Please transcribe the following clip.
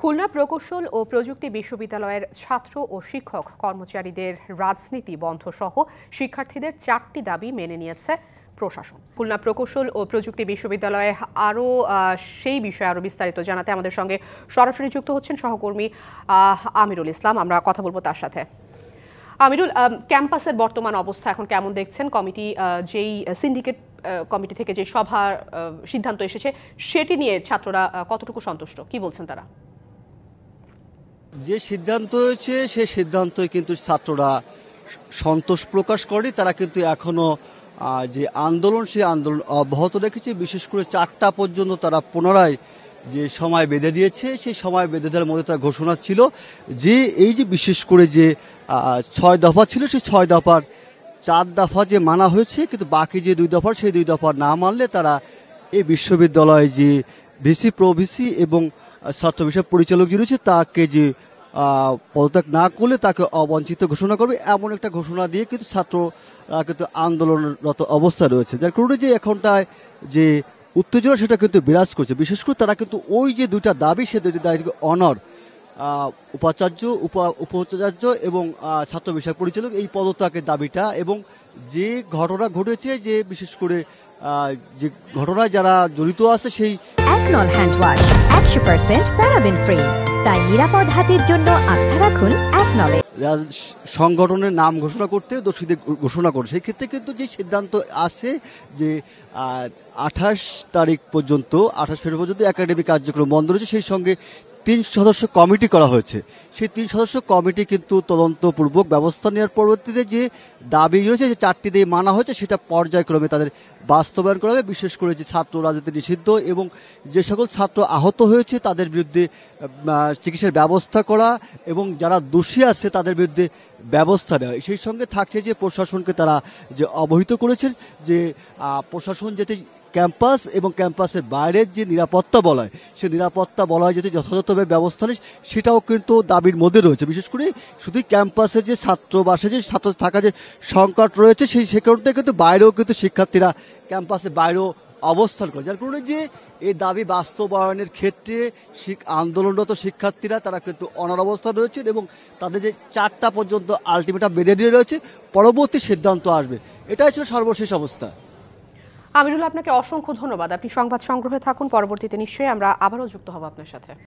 খুলনা প্রকৌশল ও প্রযুক্তি বিশ্ববিদ্যালয়ের ছাত্র ও শিক্ষক কর্মচারীদের রাজনীতি বন্ধ সহ শিক্ষার্থীদের 4টি দাবি মেনে নিয়েছে প্রশাসন। খুলনা প্রকৌশল ও প্রযুক্তি বিশ্ববিদ্যালয়ে সেই বিষয়ে আরো বিস্তারিত জানাতে আমাদের সঙ্গে সরাসরি যুক্ত হচ্ছেন সহকর্মী আমিরুল ইসলাম। আমরা কথা বলবো তার সাথে। আমিরুল, ক্যাম্পাসের বর্তমান অবস্থা এখন কেমন দেখছেন? কমিটি যেই সিন্ডিকেট কমিটি থেকে যে সভার সিদ্ধান্ত এসেছে সেটি নিয়ে ছাত্ররা কতটুকু সন্তুষ্ট, কি বলছেন তারা? যে সিদ্ধান্ত হয়েছে সেই সিদ্ধান্তে কিন্তু ছাত্ররা সন্তোষ প্রকাশ করে। তারা কিন্তু এখনো যে আন্দোলন সেই আন্দোলন অব্যাহত রেখেছে। বিশেষ করে 4টা পর্যন্ত তারা পুনরায় যে সময় বেঁধে দিয়েছে, সেই সময় বেঁধে দেওয়ার মধ্যে তার ঘোষণা ছিল যে এই যে বিশেষ করে যে 6 দফা ছিল, সেই 6 দফার 4 দফা যে মানা হয়েছে, কিন্তু বাকি যে 2 দফা সেই 2 দফা না মানলে তারা এই বিশ্ববিদ্যালয়ে যে ভিসি প্রভিসি এবং ছাত্র বিষয়ক পরিচালক যে রয়েছে তাকে যে পদত্যাগ না করলে তাকে অবঞ্চিত ঘোষণা করবে, এমন একটা ঘোষণা দিয়ে কিন্তু ছাত্ররা কিন্তু আন্দোলনরত অবস্থায় রয়েছে। যার কারণে যে এখনটায় যে উত্তেজনা সেটা কিন্তু বিরাজ করছে। বিশেষ করে তারা কিন্তু ওই যে 2টা দাবি, সে 2টি দাবি অনর উপাচার্য উপাচার্য এবং ছাত্র বিষয়ক পরিচালক এই পদত্যাগের দাবিটা, এবং যে ঘটনা ঘটেছে যে বিশেষ করে যে ঘটনায় যারা জড়িত আছে সেই একনল হ্যান্ড ওয়াশ 100% প্যারাবেন ফ্রি, তাই নিরাপদ হাতের জন্য আস্থা রাখুন একনলে। সংগঠনের নাম ঘোষণা করতে দোষীদের ঘোষণা করে সেই ক্ষেত্রে কিন্তু যে সিদ্ধান্ত আছে যে 28 তারিখ পর্যন্ত 28 ফেব্রুয়ারি পর্যন্ত একাডেমিক কার্যক্রম বন্ধ রয়েছে। সেই সঙ্গে 3 সদস্য কমিটি করা হয়েছে। সেই 3 সদস্য কমিটি কিন্তু তদন্তপূর্বক ব্যবস্থা নেওয়ার পরবর্তীতে যে দাবি রয়েছে যে 4টি দিয়ে মানা হয়েছে সেটা পর্যায়ক্রমে তাদের বাস্তবায়ন করা হবে। বিশেষ করে যে ছাত্র রাজনীতি নিষিদ্ধ এবং যে সকল ছাত্র আহত হয়েছে তাদের বিরুদ্ধে চিকিৎসার ব্যবস্থা করা এবং যারা দোষী আছে তাদের বিরুদ্ধে ব্যবস্থা নেওয়া। সেই সঙ্গে থাকছে যে প্রশাসনকে তারা যে অবহিত করেছেন যে প্রশাসন যাতে ক্যাম্পাস এবং ক্যাম্পাসের বাইরের যে নিরাপত্তা বলয় সেই নিরাপত্তা বলয় যাতে যথাযথভাবে ব্যবস্থা নেয় সেটাও কিন্তু দাবির মধ্যে রয়েছে। বিশেষ করে শুধু ক্যাম্পাসে যে ছাত্রবাসে যে ছাত্র থাকা যে সংকট রয়েছে সেই কারণটা কিন্তু বাইরেও কিন্তু শিক্ষার্থীরা ক্যাম্পাসের বাইরেও অবস্থান করে। যার কারণে যে এই দাবি বাস্তবায়নের ক্ষেত্রে আন্দোলনরত শিক্ষার্থীরা তারা কিন্তু অনড় অবস্থান রয়েছেন এবং তাদের যে 4টা পর্যন্ত আলটিমেটাম বেঁধে দিয়ে রয়েছে, পরবর্তী সিদ্ধান্ত আসবে। এটাই ছিল সর্বশেষ অবস্থা। আমিরুল, আপনাকে অসংখ্য ধন্যবাদ। আপনি সংবাদ সংগ্রহে থাকুন, পরবর্তীতে নিশ্চয়ই আমরা আবারও যুক্ত হব আপনার সাথে।